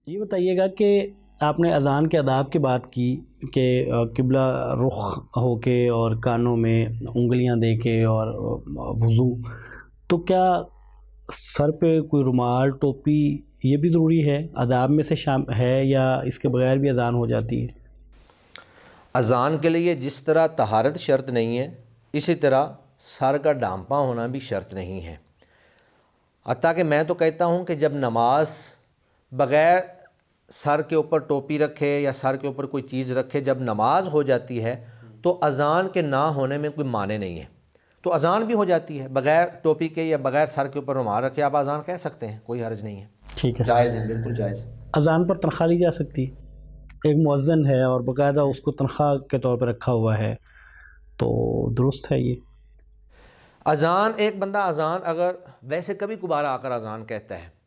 یہ بتائیے گا کہ آپ نے اذان کے آداب کی بات کی کہ قبلہ رخ ہو کے اور کانوں میں انگلیاں دے کے اور وضو، تو کیا سر پہ کوئی رومال ٹوپی یہ بھی ضروری ہے، آداب میں سے ہے، یا اس کے بغیر بھی اذان ہو جاتی ہے؟ اذان کے لیے جس طرح طہارت شرط نہیں ہے، اسی طرح سر کا ڈھانپا ہونا بھی شرط نہیں ہے۔ حتیٰ کہ میں تو کہتا ہوں کہ جب نماز بغیر سر کے اوپر ٹوپی رکھے یا سر کے اوپر کوئی چیز رکھے جب نماز ہو جاتی ہے تو اذان کے نہ ہونے میں کوئی معنی نہیں ہے، تو اذان بھی ہو جاتی ہے بغیر ٹوپی کے یا بغیر سر کے اوپر رومال رکھے آپ اذان کہہ سکتے ہیں، کوئی حرج نہیں ہے، ٹھیک ہے، جائز ہے، بالکل جائز۔ اذان پر تنخواہ لی جا سکتی؟ ایک مؤذن ہے اور باقاعدہ اس کو تنخواہ کے طور پر رکھا ہوا ہے، تو درست ہے یہ؟ اذان ایک بندہ اذان اگر ویسے کبھی کبھار آ کر اذان کہتا ہے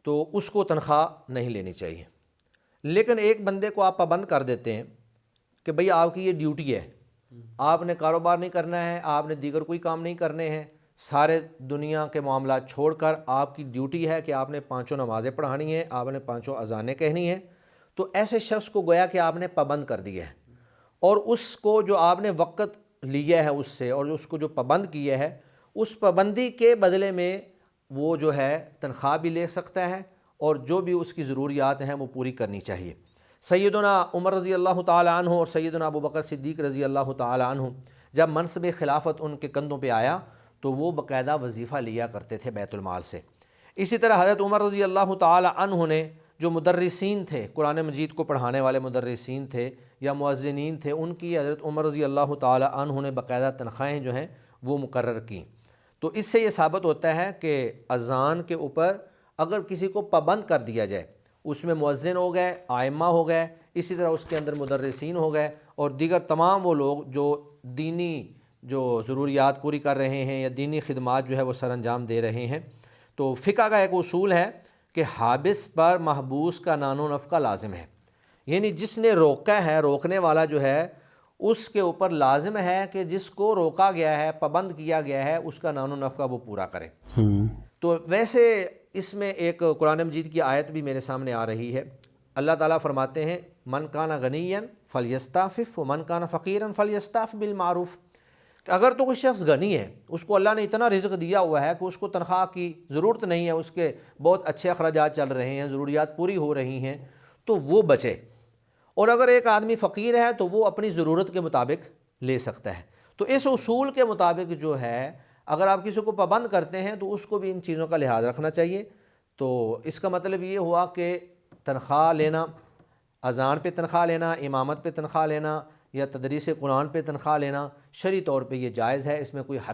تو اس کو تنخواہ نہیں لینی چاہیے، لیکن ایک بندے کو آپ پابند کر دیتے ہیں کہ بھئی آپ کی یہ ڈیوٹی ہے، آپ نے کاروبار نہیں کرنا ہے، آپ نے دیگر کوئی کام نہیں کرنے ہیں، سارے دنیا کے معاملات چھوڑ کر آپ کی ڈیوٹی ہے کہ آپ نے 5 نمازیں پڑھانی ہیں، آپ نے 5 اذانیں کہنی ہیں، تو ایسے شخص کو گویا کہ آپ نے پابند کر دیا ہے، اور اس کو جو آپ نے وقت لیا ہے اس سے اور اس کو جو پابند کیا ہے اس پابندی کے بدلے میں وہ جو ہے تنخواہ بھی لے سکتا ہے، اور جو بھی اس کی ضروریات ہیں وہ پوری کرنی چاہیے۔ سیدنا عمر رضی اللہ تعالی عنہ اور سیدنا ابو بکر صدیق رضی اللہ تعالی عنہ جب منصب خلافت ان کے کندھوں پہ آیا تو وہ باقاعدہ وظیفہ لیا کرتے تھے بیت المال سے۔ اسی طرح حضرت عمر رضی اللہ تعالی عنہ نے جو مدرسین تھے، قرآن مجید کو پڑھانے والے مدرسین تھے یا مؤذنین تھے، ان کی حضرت عمر رضی اللہ تعالی عنہ نے باقاعدہ تنخواہیں جو ہیں وہ مقرر کیں۔ تو اس سے یہ ثابت ہوتا ہے کہ اذان کے اوپر اگر کسی کو پابند کر دیا جائے، اس میں مؤذن ہو گئے، ائمہ ہو گئے، اسی طرح اس کے اندر مدرسین ہو گئے اور دیگر تمام وہ لوگ جو دینی جو ضروریات پوری کر رہے ہیں یا دینی خدمات جو ہے وہ سر انجام دے رہے ہیں، تو فقہ کا ایک اصول ہے کہ حابس پر محبوس کا نان و نفقہ لازم ہے، یعنی جس نے روکا ہے، روکنے والا جو ہے اس کے اوپر لازم ہے کہ جس کو روکا گیا ہے، پابند کیا گیا ہے، اس کا نان و نفقہ وہ پورا کرے۔ تو ویسے اس میں ایک قرآن مجید کی آیت بھی میرے سامنے آ رہی ہے، اللہ تعالیٰ فرماتے ہیں من کان غنیا فلیستعفف ومن کان فقیرا فلیستعفف بالمعروف، کہ اگر تو کوئی شخص غنی ہے، اس کو اللہ نے اتنا رزق دیا ہوا ہے کہ اس کو تنخواہ کی ضرورت نہیں ہے، اس کے بہت اچھے اخراجات چل رہے ہیں، ضروریات پوری ہو رہی ہیں، تو وہ بچے، اور اگر ایک آدمی فقیر ہے تو وہ اپنی ضرورت کے مطابق لے سکتا ہے۔ تو اس اصول کے مطابق جو ہے اگر آپ کسی کو پابند کرتے ہیں تو اس کو بھی ان چیزوں کا لحاظ رکھنا چاہیے۔ تو اس کا مطلب یہ ہوا کہ تنخواہ لینا، اذان پہ تنخواہ لینا، امامت پہ تنخواہ لینا یا تدریس قرآن پہ تنخواہ لینا شرعی طور پہ یہ جائز ہے، اس میں کوئی